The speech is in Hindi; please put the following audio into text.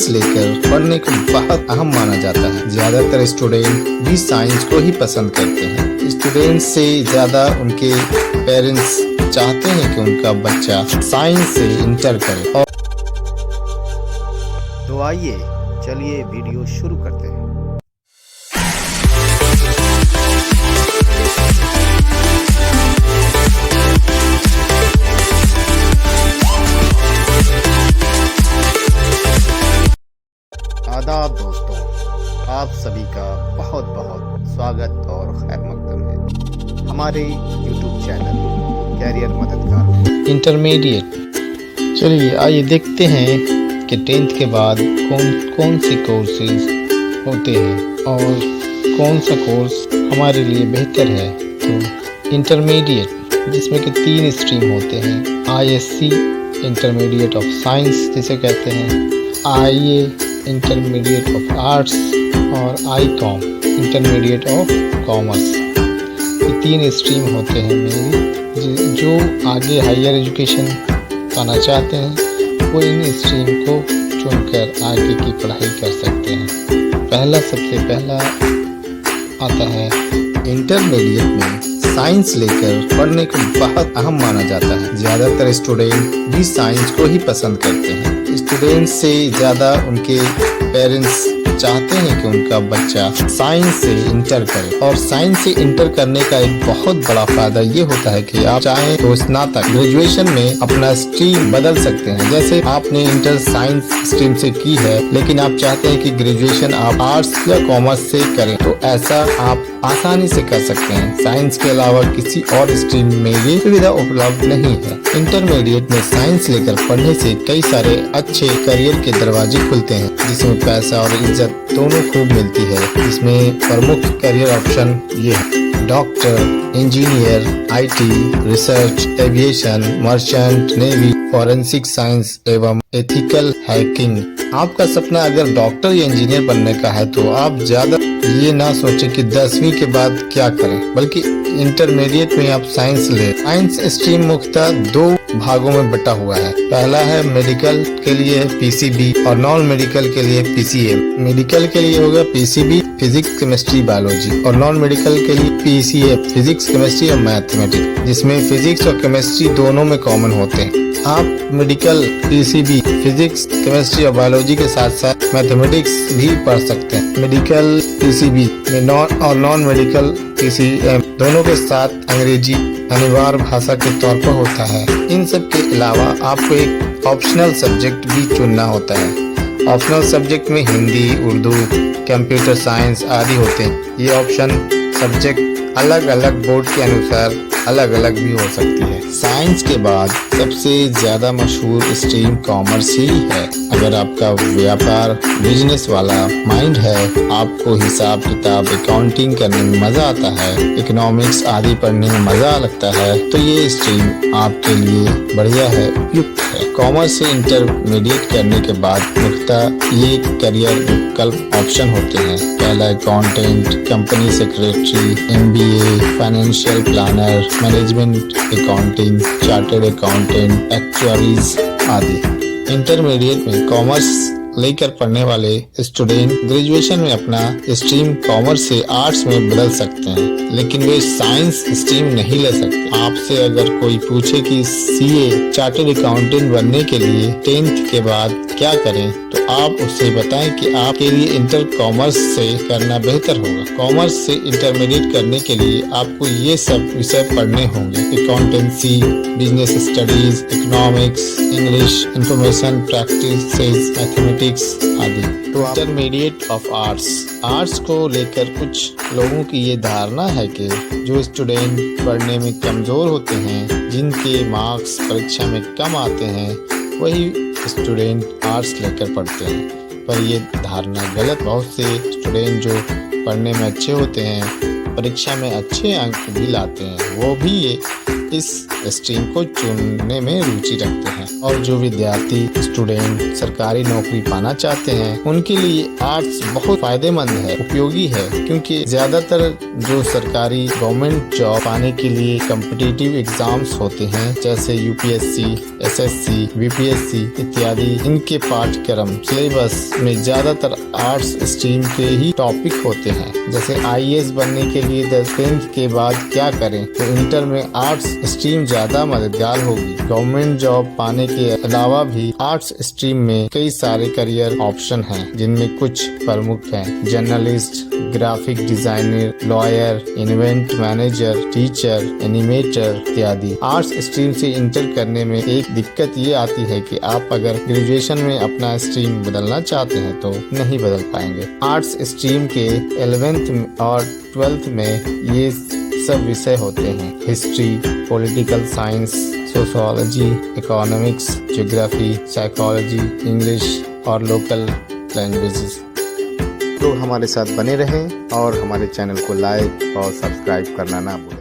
साइंस लेकर पढ़ने को बहुत अहम माना जाता है। ज्यादातर स्टूडेंट भी साइंस को ही पसंद करते हैं। स्टूडेंट से ज्यादा उनके पेरेंट्स चाहते हैं कि उनका बच्चा साइंस से इंटर करे। और तो आइए चलिए वीडियो शुरू करते हैं। आदाब दोस्तों, आप सभी का बहुत बहुत स्वागत और खैर मकदम है हमारे YouTube चैनल कैरियर मददगार में। इंटरमीडिएट, चलिए आइए देखते हैं कि 10th के बाद कौन कौन से कोर्सेज होते हैं और कौन सा कोर्स हमारे लिए बेहतर है। तो इंटरमीडिएट, जिसमें कि 3 स्ट्रीम होते हैं। ISC इंटरमीडिएट ऑफ साइंस जिसे कहते हैं, IA इंटरमीडिएट ऑफ आर्ट्स और ICOM इंटरमीडिएट ऑफ कॉमर्स। ये 3 स्ट्रीम होते हैं मेरी। जो आगे हायर एजुकेशन पाना चाहते हैं वो इन स्ट्रीम को चुनकर आगे की पढ़ाई कर सकते हैं। सबसे पहला आता है इंटरमीडिएट में साइंस लेकर पढ़ने को बहुत अहम माना जाता है। ज्यादातर स्टूडेंट भी साइंस को ही पसंद करते हैं। स्टूडेंट से ज्यादा उनके पेरेंट्स चाहते हैं कि उनका बच्चा साइंस से इंटर करे। और साइंस से इंटर करने का एक बहुत बड़ा फायदा ये होता है कि आप चाहें तो स्नातक ग्रेजुएशन में अपना स्ट्रीम बदल सकते हैं। जैसे आपने इंटर साइंस स्ट्रीम से की है लेकिन आप चाहते हैं कि ग्रेजुएशन आप आर्ट्स या कॉमर्स से करें, तो ऐसा आप आसानी से कर सकते हैं। साइंस के अलावा किसी और स्ट्रीम में ये सुविधा उपलब्ध नहीं है। इंटरमीडिएट में साइंस लेकर पढ़ने से कई सारे अच्छे करियर के दरवाजे खुलते हैं, जिसमें पैसा और इज्जत दोनों खूब मिलती है। इसमें प्रमुख करियर ऑप्शन ये है: doctor, engineer, IT, research, aviation, merchant navy, forensic science एवं एथिकल हैकिंग। आपका सपना अगर डॉक्टर या इंजीनियर बनने का है तो आप ज्यादा ये ना सोचें कि 10वीं के बाद क्या करें, बल्कि इंटरमीडिएट में आप साइंस ले। साइंस स्ट्रीम मुख्यतः 2 भागों में बटा हुआ है। पहला है मेडिकल के लिए PCB और नॉन मेडिकल के लिए PCM। मेडिकल के लिए होगा PCB फिजिक्स, केमिस्ट्री, बायोलॉजी, और नॉन मेडिकल के लिए PCM फिजिक्स, केमिस्ट्री और मैथमेटिक्स, जिसमें फिजिक्स और केमिस्ट्री दोनों में कॉमन होते हैं। आप मेडिकल PCB फिजिक्स, केमिस्ट्री और बायोलॉजी के साथ साथ मैथमेटिक्स भी पढ़ सकते हैं। मेडिकल PCB में नॉन मेडिकल PCM दोनों के साथ अंग्रेजी अनिवार्य भाषा के तौर पर होता है। इन सब के अलावा आपको एक ऑप्शनल सब्जेक्ट भी चुनना होता है। ऑप्शनल सब्जेक्ट में हिंदी, उर्दू, कंप्यूटर साइंस आदि होते हैं। ये ऑप्शन सब्जेक्ट अलग अलग बोर्ड के अनुसार अलग अलग भी हो सकती है। साइंस के बाद सबसे ज्यादा मशहूर स्ट्रीम कॉमर्स ही है। अगर आपका व्यापार बिजनेस वाला माइंड है, आपको हिसाब किताब अकाउंटिंग करने में मजा आता है, इकोनॉमिक्स आदि पढ़ने में मजा लगता है, तो ये स्ट्रीम आपके लिए बढ़िया है, उपयुक्त है। कॉमर्स से इंटरमीडिएट करने के बाद मुख्यतः ये करियर विकल्प ऑप्शन होते हैं। पहला accountant, company secretary, MBA, financial planner, management accounting, chartered accountant, actuaries आदि। इंटरमीडिएट में कॉमर्स लेकर पढ़ने वाले स्टूडेंट ग्रेजुएशन में अपना स्ट्रीम कॉमर्स से आर्ट्स में बदल सकते हैं, लेकिन वे साइंस स्ट्रीम नहीं ले सकते। आपसे अगर कोई पूछे कि CA चार्टर्ड अकाउंटेंट बनने के लिए 10th के बाद क्या करें, तो आप उससे बताएं कि आपके लिए इंटर कॉमर्स से करना बेहतर होगा। कॉमर्स से इंटरमीडिएट करने के लिए आपको ये सब विषय पढ़ने होंगे: accountancy, business studies, economics, English, information practices, mathematics आदि। तो इंटरमीडिएट ऑफ आर्ट्स को लेकर कुछ लोगों की ये धारणा है कि जो स्टूडेंट पढ़ने में कमजोर होते हैं, जिनके मार्क्स परीक्षा में कम आते हैं, वही स्टूडेंट आर्ट्स लेकर पढ़ते हैं। पर ये धारणा गलत। बहुत से स्टूडेंट जो पढ़ने में अच्छे होते हैं, परीक्षा में अच्छे अंक भी लाते हैं, वो भी ये इस स्ट्रीम को चुनने में रुचि रखते हैं। और जो विद्यार्थी स्टूडेंट सरकारी नौकरी पाना चाहते हैं उनके लिए आर्ट्स बहुत फायदेमंद है, उपयोगी है, क्योंकि ज्यादातर जो सरकारी गवर्नमेंट जॉब पाने के लिए कॉम्पिटिटिव एग्जाम्स होते हैं जैसे यूपीएससी, एसएससी, बीपीएससी इत्यादि, इनके पाठ्यक्रम सिलेबस में ज्यादातर आर्ट्स स्ट्रीम के ही टॉपिक होते हैं। जैसे आईएएस बनने के लिए 10th के बाद क्या करें, तो इंटर में आर्ट्स स्ट्रीम ज्यादा मददगार होगी। गवर्नमेंट जॉब पाने के अलावा भी आर्ट्स स्ट्रीम में कई सारे करियर ऑप्शन हैं, जिनमें कुछ प्रमुख हैं journalist, graphic designer, lawyer, event manager, teacher, animator इत्यादि। आर्ट्स स्ट्रीम से इंटर करने में एक दिक्कत ये आती है कि आप अगर ग्रेजुएशन में अपना स्ट्रीम बदलना चाहते हैं तो नहीं बदल पाएंगे। आर्ट्स स्ट्रीम के 11th और 12th में ये सब विषय होते हैं history, political science, sociology, economics, geography, psychology, English और लोकल लैंग्वेजेस। तो हमारे साथ बने रहें और हमारे चैनल को लाइक और सब्सक्राइब करना ना भूलें।